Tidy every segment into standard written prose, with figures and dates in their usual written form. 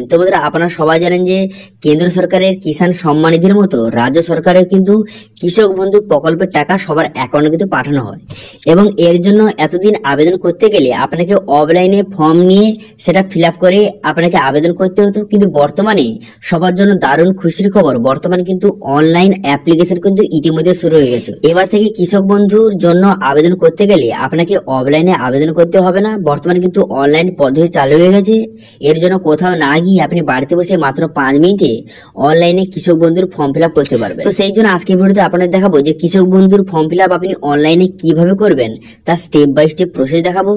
তো বন্ধুরা আপনারা সবাই জানেন যে কেন্দ্র সরকারের কিষাণ সম্মান নিধির মতো রাজ্য সরকারের কিন্তু কৃষক বন্ধু প্রকল্পের টাকা সবার অ্যাকাউন্টে কিন্তু পাঠানো হয়। এবং এর জন্য এতদিন আবেদন করতে গেলে আপনাকে অফলাইনে ফর্ম নিয়ে সেটা ফিল আপ করে আপনাকে আবেদন করতে হতো, কিন্তু বর্তমানে সবার জন্য দারুণ খুশির খবর, বর্তমানে কিন্তু অনলাইন অ্যাপ্লিকেশন কিন্তু ইতিমধ্যে শুরু হয়ে গেছে। এবার থেকে কৃষক বন্ধুর জন্য আবেদন করতে গেলে আপনাকে অফলাইনে আবেদন করতে হবে না, বর্তমানে কিন্তু অনলাইন পদ্ধতি চালু হয়ে গেছে। এর জন্য কোথাও না গিয়ে আপনি বাড়িতে বসে মাত্র 5 মিনিটে অনলাইনে কৃষক বন্ধুর ফর্ম ফিল আপ করতে পারবেন। তো সেই জন্য আজকে ভিডিওতে আপনাদের দেখাবো যে কৃষক বন্ধুর ফর্ম ফিল আপ আপনি অনলাইনে কিভাবে করবেন তার স্টেপ বাই স্টেপ প্রসেস দেখাবো,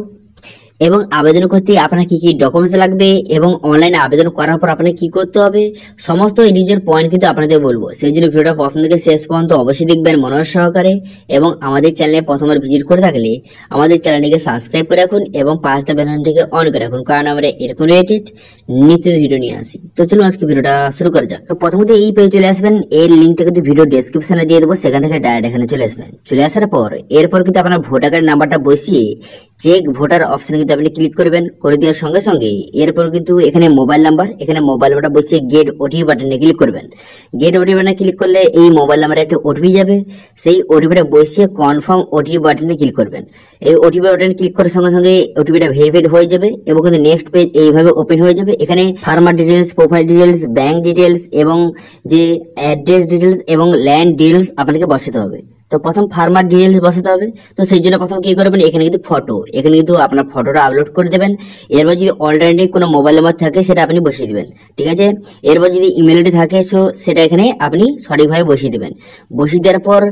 এবং আবেদন করতে আপনার কি কি ডকুমেন্টস লাগবে এবং অনলাইনে আবেদন করার পর আপনাকে কি করতে হবে, সমস্ত নিজের পয়েন্ট কিন্তু আপনাদের বলবো। সেই জন্য ভিডিওটা প্রথম থেকে শেষ পর্যন্ত অবশ্যই দেখবেন মনোযোগ সহকারে, এবং আমাদের চ্যানেলে প্রথমবার ভিজিট করে থাকলে আমাদের চ্যানেলটিকে সাবস্ক্রাইব করে রাখুন এবং পাশে বেল আইকনটিকে অন করে রাখুন, কারণ আমরা এরকম রিলেটেড নিত্য ভিডিও নিয়ে আসি। তো চলুন আজকে ভিডিওটা শুরু করা যাক। তো প্রথমত এই পেজে চলে আসবেন, এর লিঙ্কটা কিন্তু ভিডিও ডেসক্রিপশনে দিয়ে দেবো, সেখান থেকে ডাইরেক্ট এখানে চলে আসবেন। চলে আসার পর এরপর কিন্তু আপনার ভোটার কার্ড নাম্বারটা বসিয়ে চেক ভোটার অপশন কিন্তু আপনি ক্লিক করবেন। করে দেওয়ার সঙ্গে সঙ্গে এরপর কিন্তু এখানে মোবাইল নাম্বারটা বসিয়ে গেট ওটিপি বাটনে ক্লিক করবেন। গেট ওটিপি বাটনে ক্লিক করলে এই মোবাইল নাম্বারে একটা ওটিপি যাবে, সেই ওটিপিটা বসিয়ে কনফার্ম ওটিপি বাটনে ক্লিক করবেন। এই ওটিপি বাটনে ক্লিক করার সঙ্গে সঙ্গে ওটিপিটা ভেরিফাইড হয়ে যাবে এবং কিন্তু নেক্সট পেজ এইভাবে ওপেন হয়ে যাবে। এখানে farmer details, profile details, bank details এবং যে অ্যাড্রেস ডিটেলস এবং ল্যান্ড ডিটেলস আপনাকে বসাতে হবে। তো প্রথম ফার্মার ডিটেলস বসাতে হবে। তো সেই জন্য প্রথম কি করবেন, এখানে কিন্তু এখানে কিন্তু আপনার ফটোটা আপলোড করে দেবেন। এরপর যদি অল্টারনেটিভ কোনো মোবাইল নাম্বার থাকে সেটা আপনি বসিয়ে দিবেন, ঠিক আছে। এরপর যদি ইমেল আইডি থাকে সেটা এখানে আপনি সঠিকভাবে বসিয়ে দেবেন। বসিয়ে দেওয়ার পর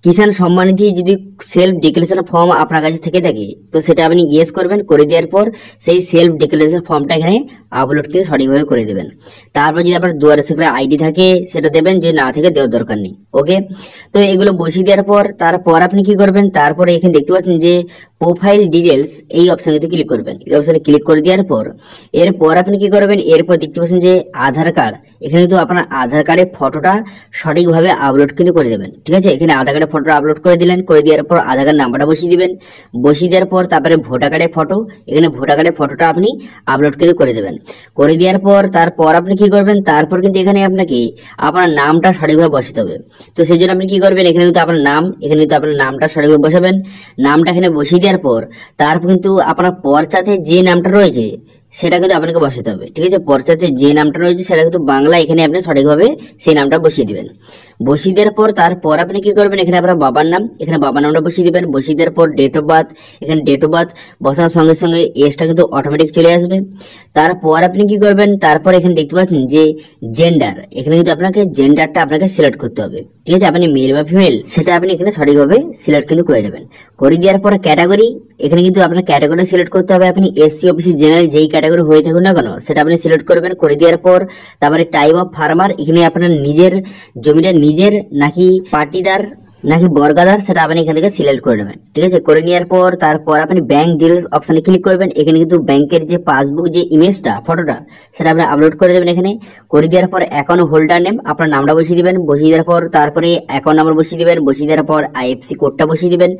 কিষাণ সম্মান নিধি যদি সেলফ ডিক্লারেশন ফর্ম আপনার কাছে থেকে থাকে তো সেটা আপনি ইয়েস করবেন। করে দেওয়ার পর সেই সেলফ ডিক্লারেশন ফর্মটা এখানে আপলোড করে সঠিকভাবে করে দেবেন। তারপর যদি আপনার দুয়ারে সরকারের আইডি থাকে সেটা দেবেন, যে না থেকে দেওয়ার দরকার নেই। ওকে, তো এগুলো বসিয়ে দেওয়ার পর তারপর আপনি কি করবেন, তারপরে এখানে দেখতে পাচ্ছেন যে প্রোফাইল ডিটেলস, এই অপশনটিতে ক্লিক করবেন। এই অপশনে ক্লিক করে দেওয়ার পর এরপর আপনি কি করবেন, এরপর দেখতে পাচ্ছেন যে আধার কার্ড, এখানে কিন্তু আপনার আধার কার্ডের ফটোটা সঠিকভাবে আপলোড কিন্তু করে দেবেন, ঠিক আছে। এখানে আধার কার্ডের ফটো আপলোড করে দিলেন। করে দেওয়ার পর আধার কার্ড নাম্বারটা বসিয়ে দিবেন। বসিয়ে দেওয়ার পর তারপরে ভোটার কার্ডের ফটো, এখানে ভোটার কার্ডের ফটোটা আপনি আপলোড কিন্তু করে দেবেন। করে দেওয়ার পর তারপর আপনি কি করবেন, তারপর কিন্তু এখানে আপনাকে আপনার নামটা সঠিকভাবে বসাতে হবে। তো সেই জন্য আপনি কি করবেন, এখানে কিন্তু আপনার নাম, এখানে কিন্তু আপনার নামটা সঠিকভাবে বসাবেন। নামটা এখানে বসিয়ে দেওয়ার পর তারপর কিন্তু আপনার পর্চাতে যে নামটা রয়েছে সেটা কিন্তু আপনাকে বসাতে হবে, ঠিক আছে। পর্চাতে যে নামটা রয়েছে সেটা কিন্তু বাংলা, এখানে আপনি সঠিকভাবে সেই নামটা বসিয়ে দিবেন। বসিয়ে দেওয়ার পর তারপর আপনি কি করবেন, এখানে আপনার বাবার নাম, এখানে বাবার নামটা বসিয়ে দিবেন। বসিয়ে দেওয়ার পর ডেট অফ বার্থ, এখানে ডেট অফ বার্থ বসানোর সঙ্গে সঙ্গে এজটা কিন্তু অটোমেটিক চলে আসবে। তারপর আপনি কি করবেন, তারপর এখানে দেখতে পাচ্ছেন যে জেন্ডার, এখানে কিন্তু আপনাকে জেন্ডারটা আপনাকে সিলেক্ট করতে হবে, ঠিক আছে। আপনি মেল বা ফিমেল সেটা আপনি এখানে সঠিকভাবে সিলেক্ট কিন্তু করে নেবেন। করে দেওয়ার পর ক্যাটাগরি, এখানে কিন্তু আপনার ক্যাটাগরি সিলেক্ট করতে হবে। আপনি এসসি, ওবিসি, জেনারেল যেই ক্যাটাগরি হয়ে থাকুন না কেন সেটা আপনি সিলেক্ট করবেন। করে দেওয়ার পর তারপরে টাইপ অফ ফার্মার, এখানে আপনার নিজের জমিটা নিজের নাকি পার্টিদার নাকি বর্গাদার সেটা আপনি এখান থেকে সিলেক্ট করে নেবেন, ঠিক আছে। করে নেওয়ার পর তারপর আপনি ব্যাংক ডিটেলস অপশনে ক্লিক করবেন। এখানে কিন্তু ব্যাংকের যে পাসবুক যে ইমেজটা ফটোটা সেটা আপনি আপলোড করে দেবেন এখানে। করে দেওয়ার পর অ্যাকাউন্ট হোল্ডার নেম আপনার নামটা বসিয়ে দিবেন। বসিয়ে দেওয়ার পর তারপরে অ্যাকাউন্ট নাম্বার বসিয়ে দিবেন। বসিয়ে দেওয়ার পর আইএফসি কোডটা বসিয়ে দিবেন।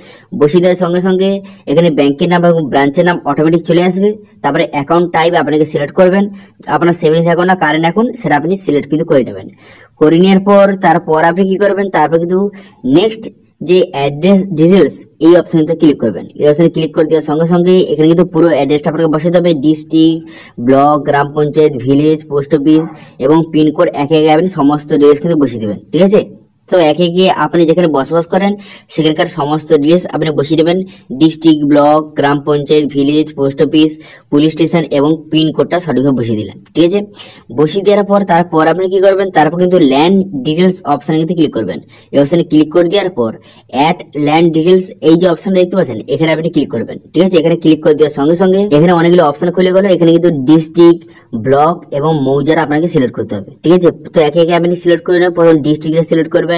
বসিয়ে দেওয়ার সঙ্গে সঙ্গে এখানে ব্যাংকের নাম এবং ব্রাঞ্চের নাম অটোমেটিক চলে আসবে। তারপরে অ্যাকাউন্ট টাইপ আপনাকে সিলেক্ট করবেন, আপনার সেভিংস অ্যাকাউন্ট না কারেন্ট অ্যাকাউন্ট সেটা আপনি সিলেক্ট কিন্তু করে নেবেন। করে নেওয়ার পর তারপর আপনি কি করবেন, তারপর কিন্তু নেক্সট যে অ্যাড্রেস ডিটেলস এই অপশনটা ক্লিক করবেন। এই অপশনে ক্লিক করে দেওয়ার সঙ্গে সঙ্গে এখানে কিন্তু পুরো অ্যাড্রেসটা আপনাকে বসাতে হবে, ডিস্ট্রিক্ট, ব্লক, গ্রাম পঞ্চায়েত, ভিলেজ, পোস্ট অফিস এবং পিনকোড একে একে আপনি সমস্ত ডিটেলস কিন্তু বসিয়ে দেবেন, ঠিক আছে। তো একে একে আপনি যেখানে বসবাস করেন সেখানকার সমস্ত ডিটেলস আপনি বসিয়ে দেবেন। ডিস্ট্রিক্ট, ব্লক, গ্রাম panchayat, village, post office, police station এবং পিনকোডটা সঠিকভাবে বসিয়ে দিলেন, ঠিক আছে। বসিয়ে দেওয়ার পর তারপর আপনি কি করবেন, তারপর কিন্তু ল্যান্ড ডিটেলস অপশনে কিন্তু ক্লিক করবেন। এই অপশনে ক্লিক করে দেওয়ার পর অ্যাড ল্যান্ড ডিটেলস এই যে অপশনটা দেখতে পাচ্ছেন এখানে আপনি ক্লিক করবেন, ঠিক আছে। এখানে ক্লিক করে দেওয়ার সঙ্গে সঙ্গে এখানে অনেকগুলো অপশন খুলে গেল। এখানে কিন্তু ডিস্ট্রিক্ট, ব্লক এবং মৌজার আপনাকে সিলেক্ট করতে হবে, ঠিক আছে। তো একে একে আপনি সিলেক্ট করে নেবেন। প্রথম ডিস্ট্রিক্টটা সিলেক্ট করবেন।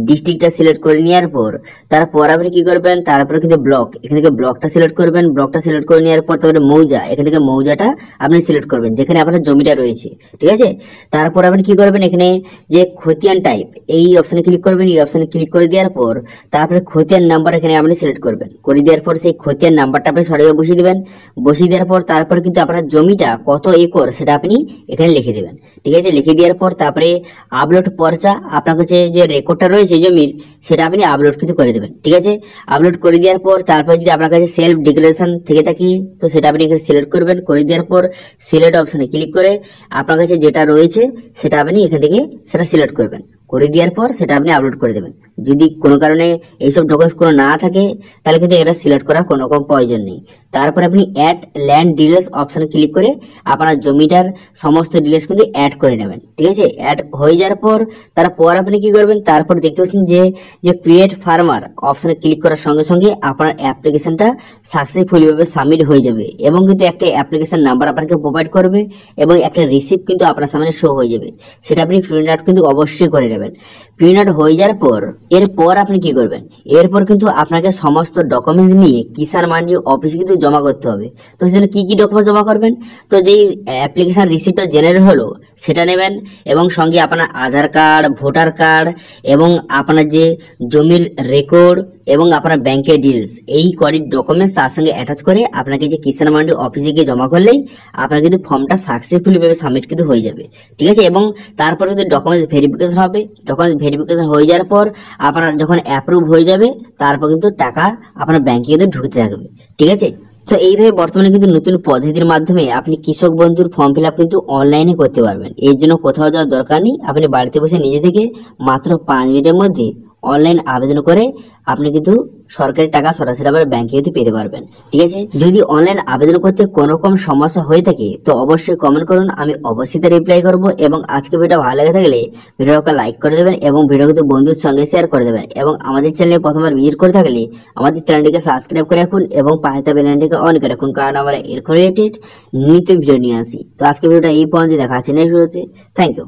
ডিস্ট্রিক্টটা সিলেক্ট করে নেওয়ার পর তারপর আপনি কি করবেন, তারপরে কিন্তু ব্লক, এখান থেকে ব্লকটা সিলেক্ট করবেন। ব্লকটা সিলেক্ট করে নেওয়ার পর তারপরে মৌজা, এখান থেকে মৌজাটা আপনি সিলেক্ট করবেন যেখানে আপনার জমিটা রয়েছে, ঠিক আছে। তারপর আপনি কি করবেন, এখানে যে খতিয়ান টাইপ এই অপশনে ক্লিক করবেন। এই অপশনে ক্লিক করে দেওয়ার পর তারপরে খতিয়ান নাম্বার এখানে আপনি সিলেক্ট করবেন। করে দেওয়ার পর সেই খতিয়ান নাম্বারটা আপনি সঠিকভাবে বসিয়ে দেবেন। বসিয়ে দেওয়ার পর তারপর কিন্তু আপনার জমিটা কত একর পর সেটা আপনি এখানে লিখে দেবেন। ঠিক আছে, লিখে দেওয়ার পর তারপরে আপলোড পর্চা, আপনার কাছে যে রেকর্ডটা রয়েছে জমির সেটা আপনি আপলোড কিন্তু করে দেবেন। ঠিক আছে, আপলোড করে দেওয়ার পর তারপর যদি আপনার কাছে সেলফ ডিক্লারেশন থেকে থাকে তো সেটা আপনি এখানে সিলেক্ট করবেন। করে দেওয়ার পর সিলেক্ট অপশনে ক্লিক করে আপনার কাছে যেটা রয়েছে সেটা আপনি এখান থেকে সেটা সিলেক্ট করবেন। করে দেওয়ার পর সেটা আপনি আপলোড করে দেবেন। যদি কোনো কারণে এইসব ডকুমেন্টস কোনো না থাকে তাহলে কিন্তু এটা সিলেক্ট করার কোনো রকম প্রয়োজন নেই। তারপর আপনি অ্যাড ল্যান্ড ডিটেলস অপশনে ক্লিক করে আপনার জমিটার সমস্ত ডিটেলস কিন্তু অ্যাড করে নেবেন। ঠিক আছে, অ্যাড হয়ে যাওয়ার পর তারপর আপনি কি করবেন, তারপর দেখতে পাচ্ছেন যে ক্রিয়েট ফার্মার অপশনে ক্লিক করার সঙ্গে সঙ্গে আপনার অ্যাপ্লিকেশনটা সাকসেসফুলি ভাবে সাবমিট হয়ে যাবে এবং কিন্তু একটা অ্যাপ্লিকেশন নাম্বার আপনাকে প্রোভাইড করবে এবং একটা রিসিপ্ট কিন্তু আপনার সামনে শো হয়ে যাবে। সেটা আপনি প্রিন্ট আউট কিন্তু অবশ্যই করে নেবেন। প্রিন্ট আউট হয়ে যাওয়ার পর এরপর আপনি কি করবেন, এরপর কিন্তু আপনাকে সমস্ত ডকুমেন্টস নিয়ে কিষাণ মান্ডি অফিসে কিন্তু জমা করতে হবে। তো সেখানে কি কি ডকুমেন্ট জমা করবেন, তো যেই অ্যাপ্লিকেশন রিসিপ্টটা জেনারেট হলো সেটা নেবেন এবং সঙ্গে আপনার আধার কার্ড, ভোটার কার্ড এবং আপনার যে জমির রেকর্ড এবং আপনার ব্যাংকের ডিটেলস, এই কটি ডকুমেন্টস তার সঙ্গে অ্যাটাচ করে আপনাকে যে কিষাণ মান্ডি অফিসে গিয়ে জমা করলেই আপনার কিন্তু ফর্মটা সাকসেসফুলি ভাবে সাবমিট কিন্তু হয়ে যাবে। ঠিক আছে, এবং তারপর কিন্তু ডকুমেন্টস ভেরিফিকেশন হবে। ডকুমেন্টস ভেরিফিকেশন হয়ে যাওয়ার পর আপনার যখন অ্যাপ্রুভ হয়ে যাবে তারপর কিন্তু টাকা আপনার ব্যাংকে কিন্তু ঢুকতে থাকবে। ঠিক আছে, তো এইভাবে বর্তমানে কিন্তু নতুন পদ্ধতির মাধ্যমে আপনি কৃষক বন্ধুর ফর্ম ফিল আপ কিন্তু অনলাইনে করতে পারবেন। এর জন্য কোথাও যাওয়ার দরকার নেই, আপনি বাড়িতে বসে নিজে থেকে মাত্র 5 মিনিটের মধ্যে অনলাইন আবেদন করে আপনি কিন্তু সরকারি টাকা সরাসরি আপনার ব্যাংকে কিন্তু পেতে পারবেন। ঠিক আছে, যদি অনলাইন আবেদন করতে কোনো রকম সমস্যা হয়ে থাকে তো অবশ্যই কমেন্ট করুন, আমি অবশ্যই তা রিপ্লাই করব। এবং আজকে ভিডিও ভালো লাগে থাকলে ভিডিওকে লাইক করে দেবেন এবং ভিডিও কিন্তু বন্ধুর সঙ্গে শেয়ার করে দেবেন। এবং আমাদের চ্যানেলে প্রথমবার ভিজিট করে থাকলে আমাদের চ্যানেলটিকে সাবস্ক্রাইব করে রাখুন এবং পাশে থাকা বেল আইকনটিকে অন করে রাখুন, কারণ আমরা এরকম রিলেটেড নিত্য ভিডিও নিয়ে আসি। তো আজকে ভিডিওটা এই পর্যন্ত, দেখা হচ্ছে নেক্সট ভিডিওতে। Thank you.